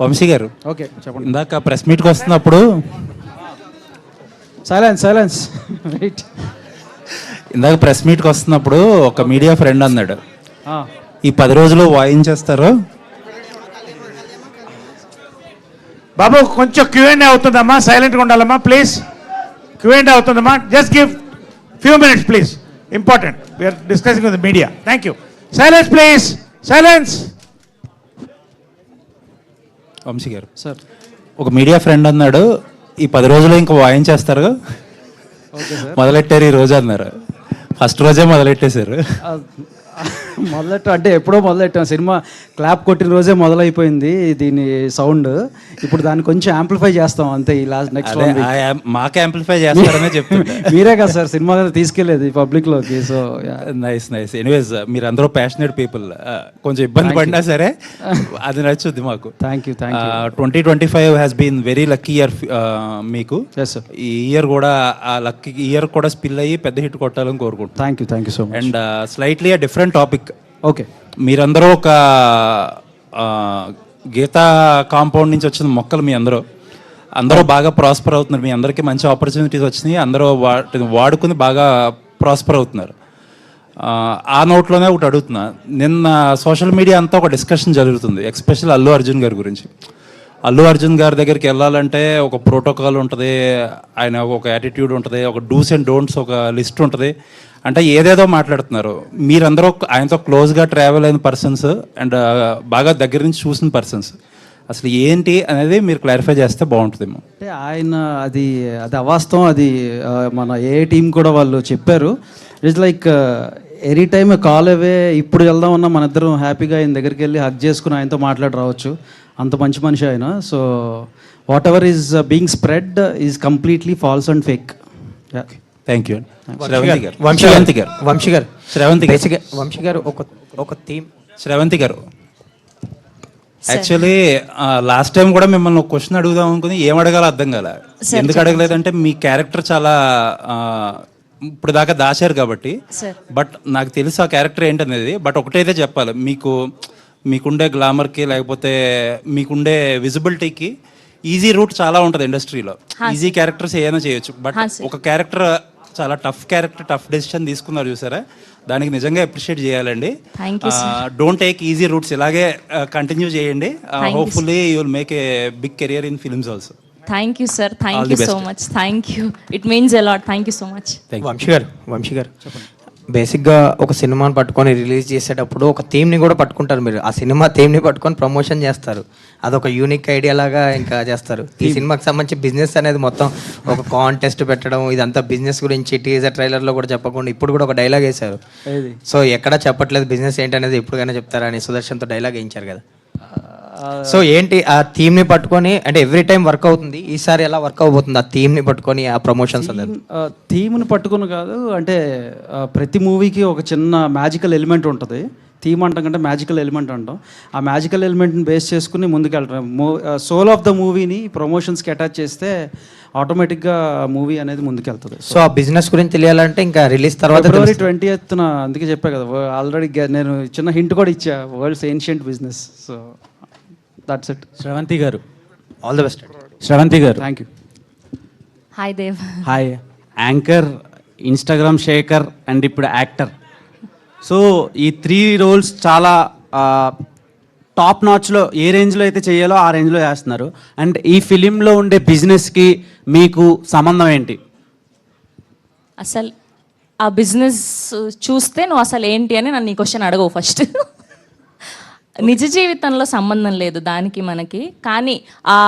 వంశీ గారు, ఓకే చెప్పండి. ఇందాక ప్రెస్ మీట్కి వస్తున్నప్పుడు సైలెన్స్ వెయిట్. ఇందాక ప్రెస్ మీట్కి వస్తున్నప్పుడు ఒక మీడియా ఫ్రెండ్ అన్నాడు, ఈ 10 రోజులు వాయించేస్తారు. బాబు కొంచెం క్యూఎండ్ అవుతుందమ్మా, సైలెంట్గా ఉండాలమ్మా ప్లీజ్. క్యూఎండ్ అవుతుందమ్మా, just give few minutes please, important, we are discussing with media. Thank you. Silence please, silence. Vamshi గారు సార్, ఒక మీడియా ఫ్రెండ్ అన్నాడు, ఈ 10 రోజులు ఇంకా వాయించేస్తారు, ఓకే సార్. మొదలెట్టారు ఈ రోజు అన్నారు. ఫస్ట్ రోజే మొదలెట్టేశారు. అంటే ఎప్పుడో మొదలెట్టాం. సినిమా క్లాప్ కొట్టిన రోజే మొదలైపోయింది దీని సౌండ్. ఇప్పుడు దాన్ని కొంచెం యాంప్లిఫై చేస్తాం అంతే. ఈ లాస్ట్ నెక్స్ట్ మాకు యాంప్లిఫై చేస్తారనే చెప్తుంటే మీరే కదా సార్ సినిమా తీసుకెళ్ళేది పబ్లిక్లోకి. So nice. ఎనీవేస్, మీరు అందరూ ప్యాషనేట్ పీపుల్. కొంచెం ఇబ్బంది పడినా సరే అది నచ్చుద్ది మాకు. Thank you. 2025 has been very lucky year మీకు. ఈ ఇయర్ కూడా ఆ లక్కీ ఇయర్ కూడా స్పిల్ అయ్యి పెద్ద హిట్ కొట్టాలని కోరుకుంటున్నాను. Thank you so much. And slightly different topic. Okay, మీరందరూ ఒక గీతా కాంపౌండ్ నుంచి వచ్చిన మొక్కలు. మీ అందరూ బాగా ప్రాస్పర్ అవుతున్నారు. మీ అందరికీ మంచి ఆపర్చునిటీస్ వచ్చినాయి. అందరూ వాడుకుని బాగా ప్రాస్పర్ అవుతున్నారు. ఆ నోట్లోనే ఒకటి అడుగుతున్నా. నిన్న సోషల్ మీడియా అంతా ఒక డిస్కషన్ జరుగుతుంది, ఎస్పెషల్ అల్లు అర్జున్ గారి గురించి. అల్లు అర్జున్ గారి దగ్గరికి వెళ్ళాలంటే ఒక ప్రోటోకాల్ ఉంటుంది, ఆయన ఒక యాటిట్యూడ్ ఉంటుంది, ఒక డూస్ అండ్ డోంట్స్ ఒక లిస్ట్ ఉంటుంది. అంటే ఏదేదో మాట్లాడుతున్నారు. మీరందరూ ఆయనతో క్లోజ్గా ట్రావెల్ అయిన పర్సన్స్ అండ్ బాగా దగ్గర నుంచి చూసిన పర్సన్స్. అసలు ఏంటి అనేది మీరు క్లారిఫై చేస్తే బాగుంటుందేమో. అంటే ఆయన అది అవాస్తవం. అది మన ఏ టీం కూడా వాళ్ళు చెప్పారు. It's like any time call away. ఇప్పుడు వెళ్దాం అన్నా మన ఇద్దరం హ్యాపీగా ఆయన దగ్గరికి వెళ్ళి హగ్ చేసుకుని ఆయనతో మాట్లాడి రావచ్చు. అంత మంచి మనిషి ఆయన. So whatever is being spread is completely false and fake. Thank you. Vamshi garu ఒక థీమ్. శ్రవంతి గారు, యాక్చువల్లీ లాస్ట్ టైం కూడా మిమ్మల్ని ఒక క్వశ్చన్ అడుగుదాం అనుకుని ఏం అడగాలో అర్థం కాలే. ఎందుకు అడగలేదంటే మీ క్యారెక్టర్ చాలా ఇప్పుడు దాకా దాచారు కాబట్టి. బట్ నాకు తెలుసు ఆ క్యారెక్టర్ ఏంటనేది. బట్ ఒకటైతే చెప్పాలి, మీకుండే గ్లామర్కి లేకపోతే మీకుండే విజిబిలిటీకి ఈజీ రూట్ చాలా ఉంటుంది ఇండస్ట్రీలో. ఈజీ క్యారెక్టర్స్ ఏదైనా చేయొచ్చు. బట్ ఒక క్యారెక్టర్ చాలా టఫ్ క్యారెక్టర్, టఫ్ డెసిషన్ తీసుకున్నారు చూసారా, దానికి నిజంగా అప్రిషియేట్ చేయాలండి. డోంట్ టేక్ ఈజీ రూట్స్, ఇలాగే కంటిన్యూ చేయండి. Hopefully you will make a big career in films also. Thank you sir, thank you so much. Thank you, it means a lot. Thank you so much. Vamshi garu బేసిక్గా ఒక సినిమాని పట్టుకొని release చేసేటప్పుడు ఒక థీమ్ని కూడా పట్టుకుంటారు మీరు. ఆ సినిమా థీమ్ని పట్టుకొని ప్రమోషన్ చేస్తారు. అదొక యూనిక్ ఐడియా లాగా ఇంకా చేస్తారు. ఈ సినిమాకి సంబంధించి బిజినెస్ అనేది మొత్తం ఒక కాంటెస్ట్ పెట్టడం, ఇదంతా బిజినెస్ గురించి టీజర్ ట్రైలర్లో కూడా చెప్పకుండా ఇప్పుడు కూడా ఒక డైలాగ్ వేశారు. సో ఎక్కడా చెప్పట్లేదు బిజినెస్ ఏంటనేది, ఎప్పుడుగానే చెప్తారని సుదర్శన్తో డైలాగ్ వేయించారు కదా. సో ఏంటి ఆ థీమ్ని పట్టుకొని, అంటే ఎవ్రీ టైం వర్క్ అవుతుంది, ఈసారి ఎలా వర్క్ అవబోతుంది ఆ థీమ్ని పట్టుకొని ఆ ప్రమోషన్స్ అనేది? థీమ్ని పట్టుకుని కాదు, అంటే ప్రతి మూవీకి ఒక చిన్న మ్యాజికల్ ఎలిమెంట్ ఉంటుంది. థీమ్ అంటాం కంటే మ్యాజికల్ ఎలిమెంట్ అంటాం. ఆ మ్యాజికల్ ఎలిమెంట్ని బేస్ చేసుకుని ముందుకెళ్తాం. సోల్ ఆఫ్ ద మూవీని ప్రమోషన్స్కి అటాచ్ చేస్తే ఆటోమేటిక్గా మూవీ అనేది ముందుకెళ్తుంది. సో ఆ బిజినెస్ గురించి తెలియాలంటే ఇంకా రిలీజ్ తర్వాత February 20th అందుకే చెప్పా కదా, ఆల్రెడీ నేను చిన్న హింట్ కూడా ఇచ్చా, world's ancient business. So that's it. Sravanthi garu, all the best. Sravanthi garu, thank you. Hi Dev. Hi. Anchor, Instagram shaker and ఇప్పుడు యాక్టర్. సో ఈ 3 రోల్స్ చాలా టాప్ నాచ్లో ఏ రేంజ్లో అయితే చేయాలో ఆ రేంజ్లో చేస్తున్నారు. అండ్ ఈ ఫిలింలో ఉండే బిజినెస్కి మీకు సంబంధం ఏంటి? అసలు ఆ బిజినెస్ చూస్తే నువ్వు అసలు ఏంటి అని నన్ను ఈ క్వశ్చన్ అడగవు ఫస్ట్. నిజ జీవితంలో సంబంధం లేదు దానికి మనకి. కానీ ఆ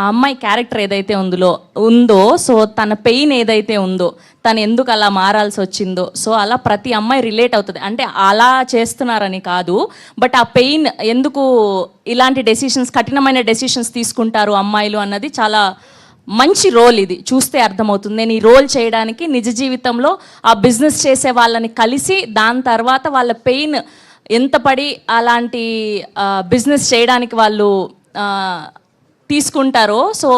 అమ్మాయి క్యారెక్టర్ ఏదైతే ఉందో సో తన పెయిన్ ఏదైతే ఉందో, తను ఎందుకు అలా మారాల్సి వచ్చిందో, సో అలా ప్రతి అమ్మాయి రిలేట్ అవుతుంది. అంటే అలా చేస్తున్నారని కాదు, బట్ ఆ పెయిన్ ఎందుకు ఇలాంటి డెసిషన్స్, కఠినమైన డెసిషన్స్ తీసుకుంటారు అమ్మాయిలు అన్నది చాలా మంచి రోల్. ఇది చూస్తే అర్థమవుతుంది. నేను ఈ రోల్ చేయడానికి నిజ జీవితంలో ఆ బిజినెస్ చేసే వాళ్ళని కలిసి దాని తర్వాత వాళ్ళ పెయిన్ ఎంత పడి అలాంటి బిజినెస్ చేయడానికి వాళ్ళు తీసుకుంటారో, సో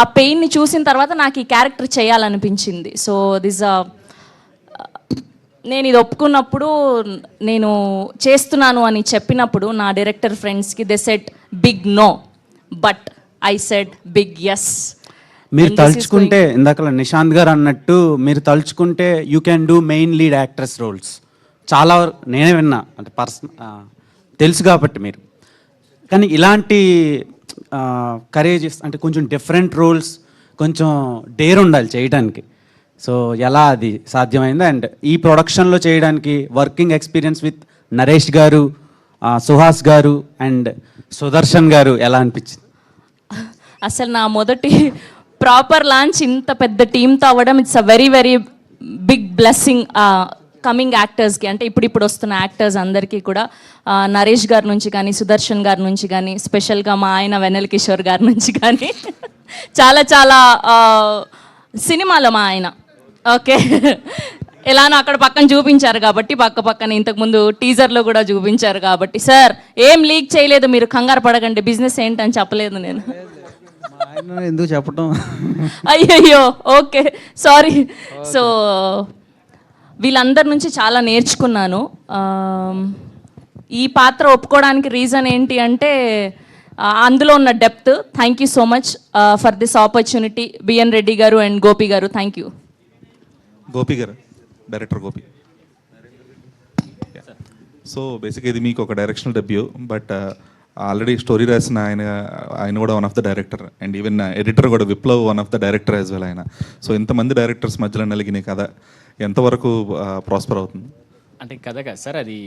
ఆ పెయిన్ని చూసిన తర్వాత నాకు ఈ క్యారెక్టర్ చేయాలనిపించింది. సో నేను ఇది ఒప్పుకున్నప్పుడు, నేను చేస్తున్నాను అని చెప్పినప్పుడు నా డైరెక్టర్ ఫ్రెండ్స్కి they set big no. But I said big yes. మీరు తలుచుకుంటే ఇందాక నిశాంత్ గారు అన్నట్టు మీరు తలుచుకుంటే you can do main lead actress roles. చాలా నేనే విన్నా, అంటే తెలుసు కాబట్టి మీరు. కానీ ఇలాంటి కరేజెస్ అంటే కొంచెం డిఫరెంట్ రోల్స్, కొంచెం డేర్ ఉండాలి చేయడానికి. సో ఎలా అది సాధ్యమైంది? అండ్ ఈ ప్రొడక్షన్లో చేయడానికి వర్కింగ్ ఎక్స్పీరియన్స్ విత్ నరేష్ గారు, సుహాస్ గారు అండ్ సుదర్శన్ గారు ఎలా అనిపించింది? అసలు నా మొదటి ప్రాపర్ లాంచ్ ఇంత పెద్ద టీంతో అవ్వడం it's a very very big blessing coming యాక్టర్స్కి. అంటే ఇప్పుడు వస్తున్న యాక్టర్స్ అందరికీ కూడా నరేష్ గారి నుంచి కానీ, సుదర్శన్ గారి నుంచి కానీ, స్పెషల్గా మా ఆయన వెన్నెల కిషోర్ గారి నుంచి కానీ చాలా చాలా సినిమాలో మా ఆయన ఓకే ఎలానో అక్కడ పక్కన చూపించారు కాబట్టి, పక్కన ఇంతకుముందు టీజర్లో కూడా చూపించారు కాబట్టి, సార్ ఏం లీక్ చేయలేదు, మీరు కంగారు పడకండి, బిజినెస్ ఏంటని చెప్పలేదు నేను. ఆయన ఎందుకు చెప్పటం? అయ్యయ్యో ఓకే సారీ. సో వీళ్ళందరి నుంచి చాలా నేర్చుకున్నాను. ఈ పాత్ర ఒప్పుకోవడానికి రీజన్ ఏంటి అంటే అందులో ఉన్న depth. Thank you so much for this opportunity BN Reddy garu and Gopi గారు. Thank you. గోపి గారు, డైరెక్టర్ గోపి. సో బేసిక్గా ఇది మీకు ఒక directional debut, but already story రాసిన ఆయన కూడా one of the director, and even editor కూడా Viplav one of the director as well ఆయన. సో ఇంతమంది డైరెక్టర్స్ మధ్యలో నలిగిన కథ ఎంతవరకు ప్రాస్పర్ అవుతుంది? అంటే కథ కాదు సార్, అది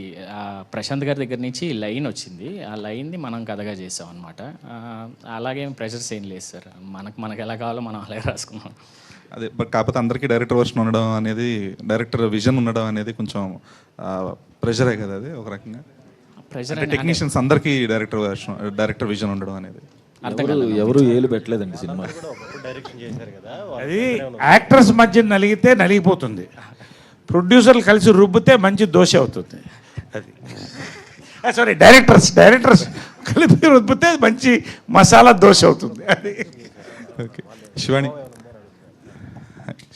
ప్రశాంత్ గారి దగ్గర నుంచి లైన్ వచ్చింది, ఆ లైన్ని మనం కథగా చేసాం అనమాట. అలాగే ప్రెషర్స్ ఏం లేదు సార్, మనకు ఎలా కావాలో మనం అలాగే రాసుకున్నాం. అదే, బట్ కాకపోతే అందరికీ డైరెక్టర్ వర్షన్ ఉండడం అనేది, డైరెక్టర్ విజన్ ఉండడం అనేది కొంచెం ప్రెషరే కదా అది ఒక రకంగా. ప్రెషర్ టెక్నీషియన్స్ అందరికీ డైరెక్టర్ విజన్ ఉండడం అనేది. ఎవరు ఏలు పెట్టలేదండి సినిమా. అది యాక్టర్స్ మధ్య నలిగితే నలిగిపోతుంది, ప్రొడ్యూసర్లు కలిసి రుబ్బితే మంచి దోశ అవుతుంది. అది సారీ, డైరెక్టర్స్ కలిపి రుబ్బితే మంచి మసాలా దోశ అవుతుంది. అది ఓకే.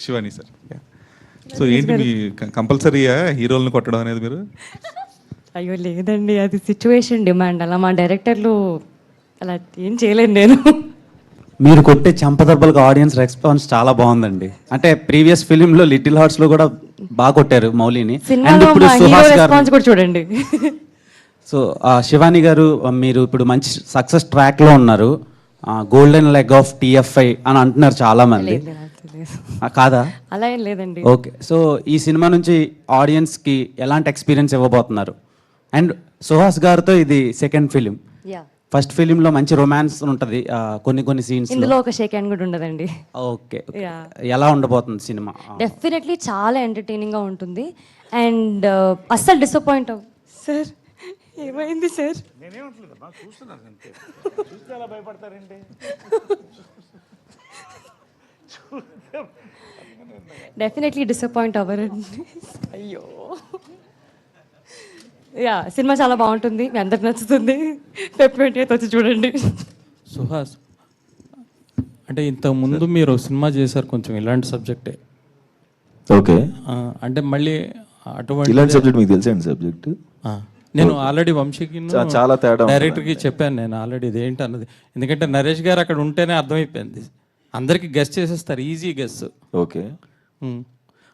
శివాని సార్, సో ఏంటి మీ కంపల్సరీయా హీరోలను కొట్టడం అనేది మీరు? అయ్యో లేదండి, అది సిచ్యువేషన్ డిమాండ్. అలా మా డైరెక్టర్లు అలా ఏం చేయలేను నేను. మీరు కొట్టే చంపదెబ్బలకు ఆడియన్స్ రెస్పాన్స్ చాలా బాగుందండి. అంటే ప్రీవియస్ ఫిలింలో లిటిల్ హార్ట్స్లో కూడా బాగా కొట్టారు మౌలిని. అండ్ సినిమాలో ఇప్పుడు మా హీరో సుహాస్ రెస్పాన్స్ గారు, కూడా చూడండి. సో శివాని గారు మీరు ఇప్పుడు మంచి సక్సెస్ ట్రాక్లో ఉన్నారు. గోల్డెన్ లెగ్ ఆఫ్ టీఎఫ్ఐ అని అంటున్నారు చాలా మంది. కాదా? అలా ఏం లేదండి. ఓకే, సో ఈ సినిమా నుంచి ఆడియన్స్కి ఎలాంటి ఎక్స్పీరియన్స్ ఇవ్వబోతున్నారు? అండ్ సుహాస్ గారితో ఇది సెకండ్ ఫిలిం. ఫస్ట్ ఫిలింలో మంచి రొమాన్స్ ఉంటుంది కొన్ని సీన్స్, ఇందులో ఒక షేక్ హ్యాండ్ కూడా ఉండదండి. ఓకే, ఎలా ఉండబోతుంది సినిమా? డెఫినెట్లీ చాలా ఎంటర్టైనింగ్గా ఉంటుంది అండ్ అస్సలు డిసప్పాయింట్ అవ్వ. సార్ ఏమైంది సార్? నేనేమంటలేదమ్మా, చూస్తున్నాను అంతే. చూస్తే అలా భయపడతారండి. Definitely disappoint అవ్వరండి. అయ్యో యా, సినిమా చాలా బాగుంటుంది, మీ అందరికి నచ్చుతుంది. Feb 28th వచ్చి చూడండి. సుహాస్, అంటే ఇంతకు ముందు మీరు సినిమా చేశారు కొంచెం ఇలాంటి సబ్జెక్టే. ఓకే, అంటే మళ్ళీ అటువంటి ఇలాంటి సబ్జెక్ట్ మీకు తెలుసండి సబ్జెక్ట్? నేను ఆల్రెడీ వంశీకి చాలా తేడా డైరెక్టర్కి చెప్పాను నేను ఆల్రెడీ ఇదేంటి అన్నది. ఎందుకంటే నరేష్ గారు అక్కడ ఉంటేనే అర్థమైపోయింది, అందరికి గెస్ట్ చేసేస్తారు, ఈజీ గెస్ట్. ఓకే,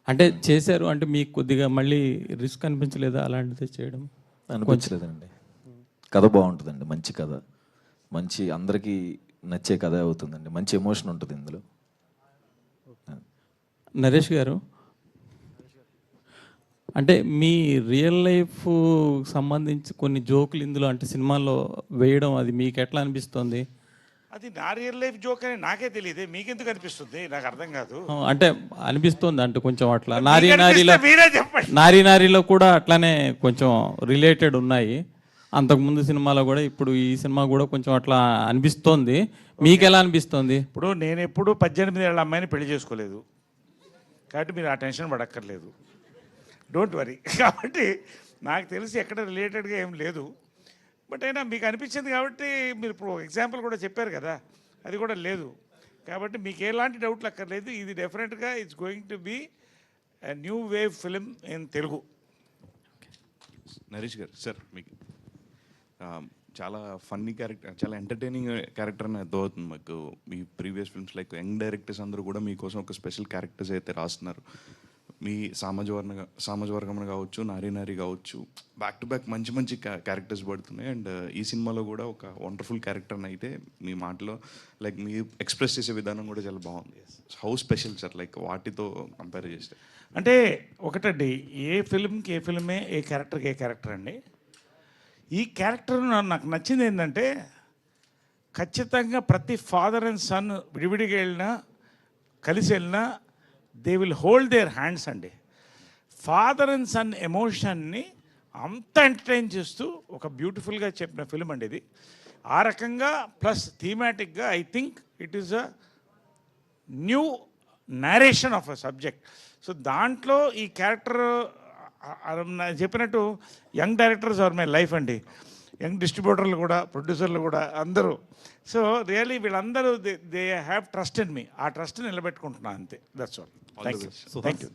అంటే చేశారు అంటే మీకు కొద్దిగా మళ్ళీ రిస్క్ అనిపించలేదా అలాంటిది చేయడం? అనిపించలేదండి. కథ బాగుంటుందండి, మంచి కథ, మంచి అందరికీ నచ్చే కథ అవుతుందండి, మంచి ఎమోషన్ ఉంటుంది ఇందులో. నరేష్ గారు, అంటే మీ రియల్ లైఫ్ సంబంధించి కొన్ని జోకులు ఇందులో అంటే సినిమాలో వేయడం అది మీకు ఎట్లా అనిపిస్తుంది? అది నా రియల్ లైఫ్ జోక్ అని నాకే తెలియదు, మీకెందుకు అనిపిస్తుంది? నాకు అర్థం కాదు. అంటే అనిపిస్తుంది అంటే కొంచెం అట్లా మీరే చెప్పండి. నారీలో కూడా అట్లానే కొంచెం రిలేటెడ్ ఉన్నాయి. అంతకుముందు సినిమాలో కూడా ఇప్పుడు ఈ సినిమా కూడా కొంచెం అట్లా అనిపిస్తోంది. మీకు ఎలా అనిపిస్తుంది? ఇప్పుడు నేను ఎప్పుడు 18 ఏళ్ళ అమ్మాయిని పెళ్లి చేసుకోలేదు కాబట్టి మీరు ఆ టెన్షన్ పడక్కర్లేదు, డోంట్ వరీ. కాబట్టి నాకు తెలిసి ఎక్కడ రిలేటెడ్గా ఏం లేదు. బట్ అయినా మీకు అనిపించింది కాబట్టి మీరు ఇప్పుడు ఎగ్జాంపుల్ కూడా చెప్పారు కదా, అది కూడా లేదు. కాబట్టి మీకు ఎలాంటి డౌట్లు అక్కర్లేదు. ఇది డెఫినెట్గా it's going to be new wave film in Telugu. Naresh గారు సార్, మీకు చాలా ఫన్నీ క్యారెక్టర్, చాలా ఎంటర్టైనింగ్ క్యారెక్టర్ అని అర్థమవుతుంది మాకు. మీ previous films like young directors అందరూ కూడా మీకోసం ఒక స్పెషల్ క్యారెక్టర్స్ అయితే రాస్తున్నారు. మీ సామాజ వర్గం కావచ్చు, నారీ కావచ్చు, బ్యాక్ టు బ్యాక్ మంచి మంచి క్యారెక్టర్స్ పడుతున్నాయి. అండ్ ఈ సినిమాలో కూడా ఒక వండర్ఫుల్ క్యారెక్టర్ని అయితే మీ మాటలో లైక్ మీ ఎక్స్ప్రెస్ చేసే విధానం కూడా చాలా బాగుంది. హౌ స్పెషల్ సార్, లైక్ వాటితో కంపేర్ చేస్తే? అంటే ఒకటండి, ఏ ఫిల్మ్కి ఏ ఫిల్మే, ఏ క్యారెక్టర్కి ఏ క్యారెక్టర్ అండి. ఈ క్యారెక్టర్ నాకు నచ్చింది ఏంటంటే ఖచ్చితంగా ప్రతి ఫాదర్ అండ్ సన్ విడివిడిగా వెళ్ళినా కలిసి వెళ్ళినా they will hold their hands అండి. ఫాదర్ అండ్ సన్ ఎమోషన్ని అంత ఎంటర్టైన్ చేస్తూ ఒక బ్యూటిఫుల్గా చెప్పిన ఫిల్మ్ అండి ఇది. ఆ రకంగా ప్లస్ థీమాటిక్గా I think it is a new narration of a subject. So దాంట్లో ఈ క్యారెక్టర్ చెప్పినట్టు young directors are my life అండి. యంగ్ డిస్ట్రిబ్యూటర్లు కూడా, ప్రొడ్యూసర్లు కూడా అందరూ. సో రియలీ వీళ్ళందరూ they have trust in me. ఆ ట్రస్ట్ నిలబెట్టుకుంటున్నాను అంతే. That's all. Thank you.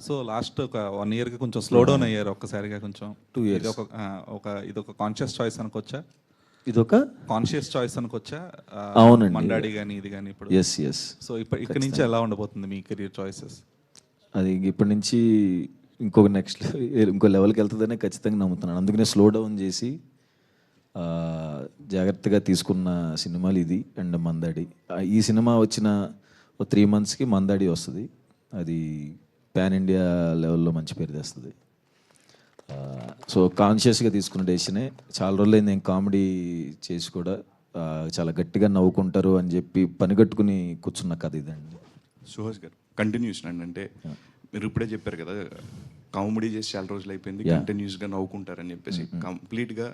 So last ఒక 1 yearకి కొంచెం స్లో డౌన్ అయ్యారు ఒక్కసారిగా కొంచెం. 2 years. ఇదొక కాన్షియస్ చాయిస్ అనుకోవచ్చా? ఇదొక కాన్షియస్ చాయిస్ అనుకోవచ్చా? అవునండి. మండాడి కానీ ఇది కానీ ఇప్పుడు. ఎస్. సో ఇక్కడ నుంచి ఎలా ఉండబోతుంది మీ కెరీర్ చాయిసెస్? అది ఇప్పటి నుంచి ఇంకో లెవెల్కి వెళ్తుందనే ఖచ్చితంగా నమ్ముతున్నాను. అందుకనే స్లో డౌన్ చేసి జాగ్రత్తగా తీసుకున్న సినిమాలు ఇది అండ్ మందాడి. ఈ సినిమా వచ్చిన 3 monthsకి మందాడి వస్తుంది. అది పాన్ ఇండియా లెవెల్లో మంచి పేరు తెస్తుంది. సో కాన్షియస్గా తీసుకున్న డెసిషనే. చాలా రోజులైంది నేను కామెడీ చేసి కూడా చాలా గట్టిగా నవ్వుకుంటారు అని చెప్పి పనిగట్టుకుని కూర్చున్న కథ ఇదండి. సుహాస్ గారు కంటిన్యూషన్ అండి, అంటే మీరు ఇప్పుడే చెప్పారు కదా కామెడీ చేసి చాలా రోజులు అయిపోయింది, కంటిన్యూస్గా నవ్వుకుంటారని చెప్పేసి. కంప్లీట్గా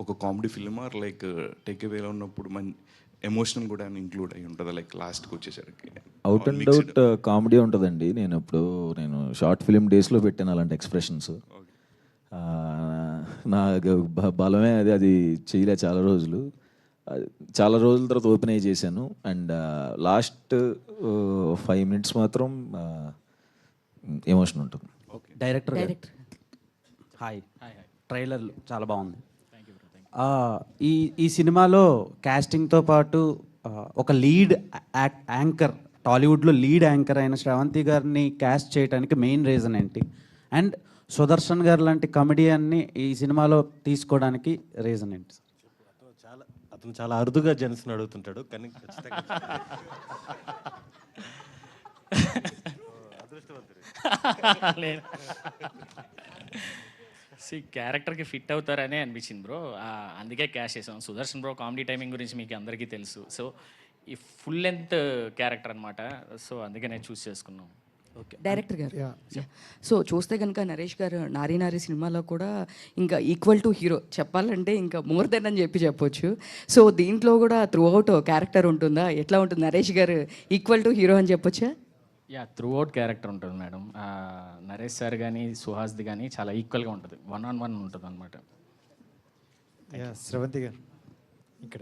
ఒక comedy film or like take అవేలో ఉన్నప్పుడు ఎమోషనల్ కూడా ఇంక్లూడ్ అయి ఉంటుంది లైక్ లాస్ట్కి వచ్చేసరికి? అవుట్ అండ్ అవుట్ కామెడీ ఉంటుందండి. నేను షార్ట్ ఫిలిం డేస్లో పెట్టాను అలాంటి ఎక్స్ప్రెషన్స్. నా బలమే అది చేయలే చాలా రోజులు. చాలా రోజుల తర్వాత ఓపెన్ అయ్యి చేశాను. అండ్ లాస్ట్ 5 minutes మాత్రం ఎమోషన్ ఉంటుంది. Director hi. ట్రైలర్లు చాలా బాగుంది. ఈ సినిమాలో క్యాస్టింగ్తో పాటు ఒక లీడ్ యాంకర్, టాలీవుడ్లో లీడ్ యాంకర్ అయిన శ్రవంతి గారిని క్యాస్ట్ చేయడానికి మెయిన్ రీజన్ ఏంటి? అండ్ సుదర్శన్ గారు లాంటి కమెడియన్ని ఈ సినిమాలో తీసుకోవడానికి రీజన్ ఏంటి? అతను చాలా అరుదుగా జెన్స్ని అడుగుతుంటాడు, కానీ క్యారెక్టర్కి ఫిట్ అవుతారనే అనిపించింది బ్రో, అందుకే క్యాష్ చేసాం. సుదర్శన్ బ్రో కామెడీ టైమింగ్ గురించి మీకు అందరికీ తెలుసు. సో ఈ ఫుల్ లెంత్ క్యారెక్టర్ అనమాట. సో అందుకే నేను చూస్ చేసుకున్నాం. ఓకే డైరెక్టర్ గారు, సో చూస్తే కనుక నరేష్ గారు నారీ సినిమాలో కూడా ఇంకా ఈక్వల్ టు హీరో చెప్పాలంటే ఇంకా మోర్ దెన్ అని చెప్పొచ్చు. సో దీంట్లో కూడా త్రూ అవుట్ క్యారెక్టర్ ఉంటుందా? ఎట్లా ఉంటుంది? నరేష్ గారు ఈక్వల్ టు హీరో అని చెప్పొచ్చా? త్రూ అవుట్ క్యారెక్టర్ ఉంటుంది మేడం. నరేష్ సార్ కానీ సుహాస్ది కానీ చాలా ఈక్వల్గా ఉంటుంది, 1-on-1 ఉంటుంది అనమాట. శ్రవంతి గారు ఇక్కడ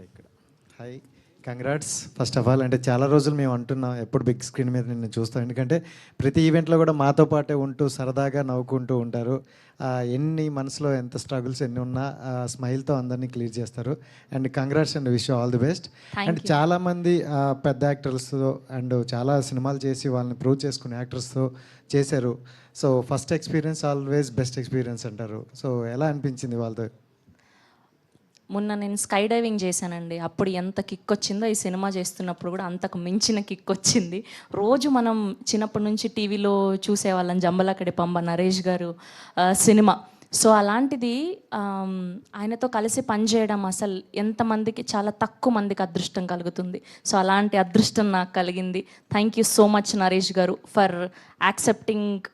hi, congrats first of all. అంటే చాలా రోజులు మేము అంటున్నాం ఎప్పుడు బిగ్ స్క్రీన్ మీద నిన్ను చూస్తాం, ఎందుకంటే ప్రతి ఈవెంట్లో కూడా మాతో పాటే ఉంటూ సరదాగా నవ్వుకుంటూ ఉంటారు. ఎన్ని మనసులో ఎంత స్ట్రగుల్స్ ఎన్ని ఉన్నా స్మైల్తో అందరినీ క్లియర్ చేస్తారు. And congrats and wish all the best. And చాలామంది పెద్ద యాక్టర్స్తో అండ్ చాలా సినిమాలు చేసి వాళ్ళని ప్రూవ్ చేసుకునే యాక్టర్స్తో చేశారు. So first experience always best experience అంటారు. సో ఎలా అనిపించింది వాళ్ళతో? మొన్న నేను స్కై డైవింగ్ చేశానండి. అప్పుడు ఎంత కిక్ వచ్చిందో ఈ సినిమా చేస్తున్నప్పుడు కూడా అంతకు మించిన కిక్ వచ్చింది. రోజు మనం చిన్నప్పటి నుంచి టీవీలో చూసేవాళ్ళం జంబలకడి పంబ నరేష్ గారు సినిమా. సో అలాంటిది ఆయనతో కలిసి పనిచేయడం అసలు ఎంతమందికి, చాలా తక్కువ మందికి అదృష్టం కలుగుతుంది. సో అలాంటి అదృష్టం నాకు కలిగింది. Thank you so much Naresh గారు for accepting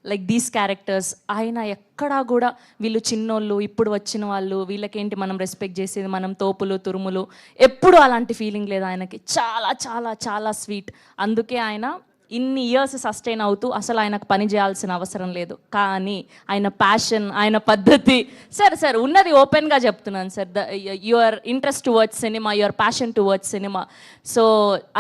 like these characters. ఆయన ఎక్కడా కూడా వీళ్ళు చిన్నోళ్ళు, ఇప్పుడు వచ్చిన వాళ్ళు, వీళ్ళకేంటి మనం రెస్పెక్ట్ చేసేది, మనం తోపులు తురుములు, ఎప్పుడు అలాంటి ఫీలింగ్ లేదు ఆయనకి. చాలా చాలా చాలా స్వీట్. అందుకే ఆయన ఇన్ని ఇయర్స్ సస్టైన్ అవుతూ అసలు ఆయనకు పని చేయాల్సిన అవసరం లేదు. కానీ ఆయన ప్యాషన్, ఆయన పద్ధతి, సార్ ఉన్నది ఓపెన్గా చెప్తున్నాను sir, your interest towards cinema, your passion towards cinema, so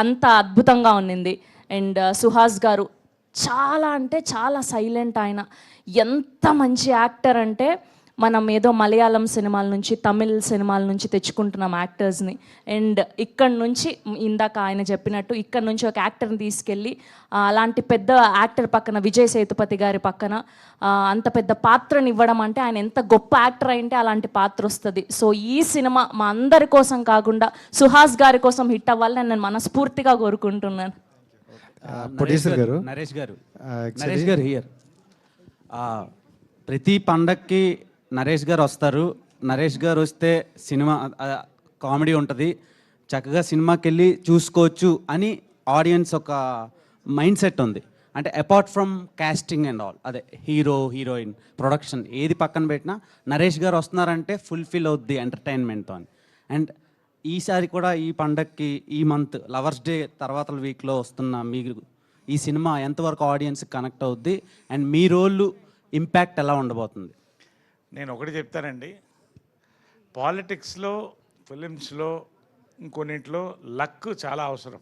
అంత అద్భుతంగా ఉన్నింది. అండ్ సుహాస్ గారు చాలా అంటే చాలా సైలెంట్. ఆయన ఎంత మంచి యాక్టర్ అంటే మనం ఏదో మలయాళం సినిమాల నుంచి తమిళ్ సినిమాల నుంచి తెచ్చుకుంటున్నాం యాక్టర్స్ని. అండ్ ఇక్కడ నుంచి ఇందాక ఆయన చెప్పినట్టు ఇక్కడ నుంచి ఒక యాక్టర్ని తీసుకెళ్ళి అలాంటి పెద్ద యాక్టర్ పక్కన విజయ్ సేతుపతి గారి పక్కన అంత పెద్ద పాత్రని ఇవ్వడం అంటే ఆయన ఎంత గొప్ప యాక్టర్ అంటే అలాంటి పాత్ర వస్తుంది. సో ఈ సినిమా మా అందరి కోసం కాకుండా సుహాస్ గారి కోసం హిట్ అవ్వాలని నేను మనస్ఫూర్తిగా కోరుకుంటున్నాను. ప్రొడ్యూసర్ గారు, నరేష్ గారు హియర్. ప్రతి పండక్కి నరేష్ గారు వస్తారు. నరేష్ గారు వస్తే సినిమా కామెడీ ఉంటుంది, చక్కగా సినిమాకి వెళ్ళి చూసుకోవచ్చు అని ఆడియన్స్ ఒక మైండ్ సెట్ ఉంది. అంటే apart from casting and all, అదే హీరో హీరోయిన్ ప్రొడక్షన్ ఏది పక్కన పెట్టినా నరేష్ గారు వస్తున్నారంటే ఫుల్ఫిల్ అవుద్ది ఎంటర్టైన్మెంట్తో అని. అండ్ ఈసారి కూడా ఈ పండక్కి ఈ మంత్ లవర్స్ డే తర్వాత వీక్లో వస్తున్న మీరు ఈ సినిమా ఎంతవరకు ఆడియన్స్కి కనెక్ట్ అవుద్ది అండ్ మీ రోల్ ఇంపాక్ట్ ఎలా ఉండబోతుంది? నేను ఒకటి చెప్తానండి, పాలిటిక్స్లో, ఫిలిమ్స్లో, ఇంకొన్నింటిలో లక్ చాలా అవసరం.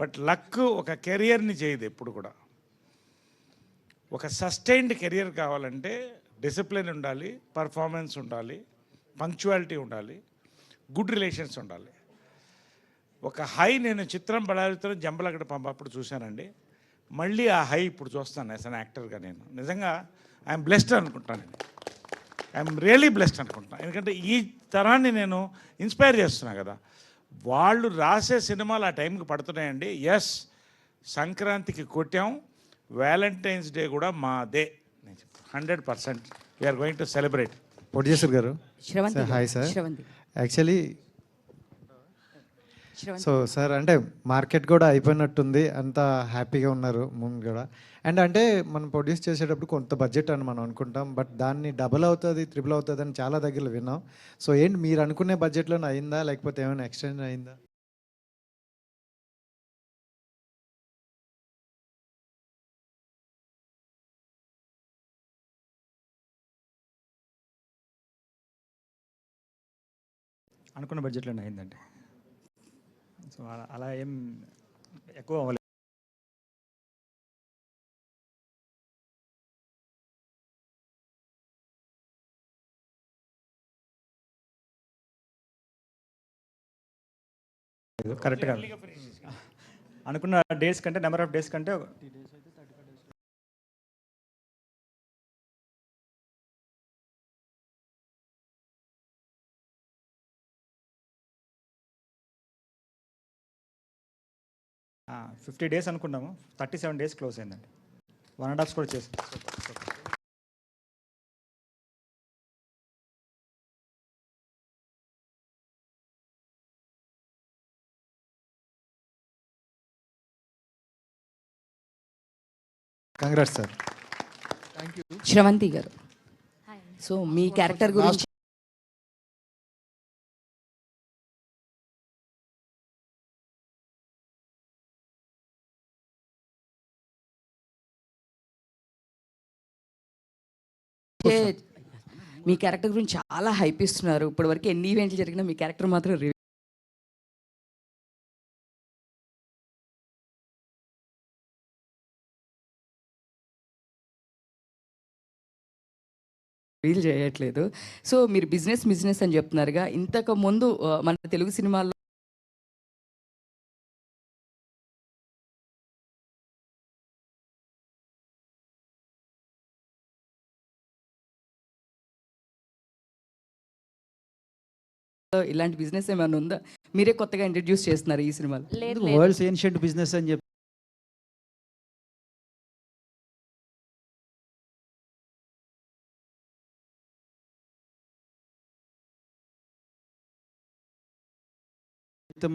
బట్ లక్ ఒక కెరియర్ని చేయదు ఎప్పుడు కూడా. ఒక సస్టైన్డ్ కెరియర్ కావాలంటే డిసిప్లిన్ ఉండాలి, పర్ఫార్మెన్స్ ఉండాలి, పంక్చువాలిటీ ఉండాలి, గుడ్ రిలేషన్స్ ఉండాలి. ఒక హై నేను చిత్రం బడాలితో జంబలగడ పంప అప్పుడు చూశానండి. మళ్ళీ ఆ హై ఇప్పుడు చూస్తాను యాజ్ అన్ యాక్టర్గా. నేను నిజంగా ఐఎమ్ బ్లెస్డ్ అనుకుంటానండి. ఐఎమ్ రియలీ బ్లెస్డ్ అనుకుంటున్నాను. ఎందుకంటే ఈ తరాన్ని నేను ఇన్స్పైర్ చేస్తున్నా కదా. వాళ్ళు రాసే సినిమాలు ఆ టైంకి పడుతున్నాయండి. ఎస్, సంక్రాంతికి కొట్టాం, వ్యాలంటైన్స్ డే కూడా మాదే. 100% we are going to celebrate. Producer గారు, hi sir. Actually so sir, అంటే మార్కెట్ కూడా అయిపోయినట్టుంది, అంతా హ్యాపీగా ఉన్నారు ముందు కూడా. అండ్ అంటే మనం ప్రొడ్యూస్ చేసేటప్పుడు కొంత బడ్జెట్ అని మనం అనుకుంటాం, బట్ దాన్ని డబుల్ అవుతుంది, ట్రిపుల్ అవుతుంది అని చాలా దగ్గర విన్నాం. సో ఏంటి మీరు అనుకునే బడ్జెట్లోనే అయిందా, లేకపోతే ఏమైనా ఎక్స్టెండ్ అయిందా? అనుకున్న బడ్జెట్లోనే అయిందండి. సో అలా ఏం ఎక్కువ అవ్వలేదు. కరెక్ట్గా అనుకున్న డేస్ కంటే, నెంబర్ ఆఫ్ డేస్ కంటే 50 డేస్ అనుకున్నాము, 37 డేస్ క్లోజ్ అయిందండి. 1.5 కూడా చేసి. Congrats sir. శ్రవంతి గారు, సో మీ క్యారెక్టర్ గురించి మీ క్యారెక్టర్ గురించి చాలా హైప్ ఇస్తున్నారు. ఇప్పటివరకు ఎన్ని ఈవెంట్లు జరిగినా మీ క్యారెక్టర్ మాత్రం రీల్ చేయట్లేదు. సో మీరు బిజినెస్ అని చెప్తున్నారుగా, ఇంతకు ముందు మన తెలుగు సినిమాల్లో ఇలాంటి బిజినెస్ ఏమైనా ఉందా? మీరే కొత్తగా ఇంట్రడ్యూస్ చేస్తున్నారు ఈ సినిమాలో. వరల్డ్స్ ఏన్షియంట్ బిజినెస్ అని చెప్పి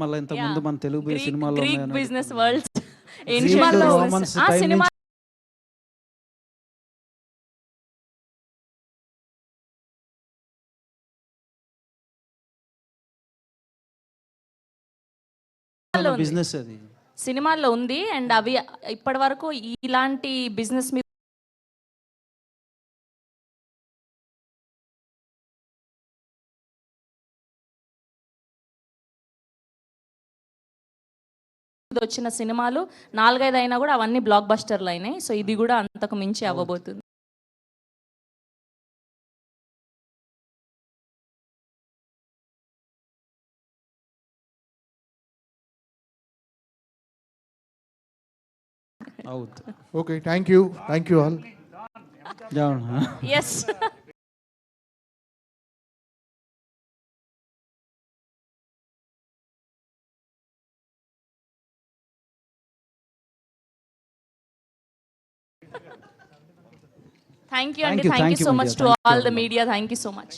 మళ్ళీ ఇంతకు ముందు మన తెలుగు సినిమాలో బిజినెస్ వరల్డ్ సినిమా బిజినెస్ అది సినిమాల్లో ఉంది. అండ్ అవి ఇప్పటి వరకు ఇలాంటి బిజినెస్ మీద వచ్చిన సినిమాలు 4-5 అయినా కూడా అవన్నీ బ్లాక్ బస్టర్లు అయినాయి. సో ఇది కూడా అంతకు మించి అవ్వబోతుంది. అవుతుంది. Okay, thank you all. Yes thank you అండి, thank you so much to all the media, thank you so much.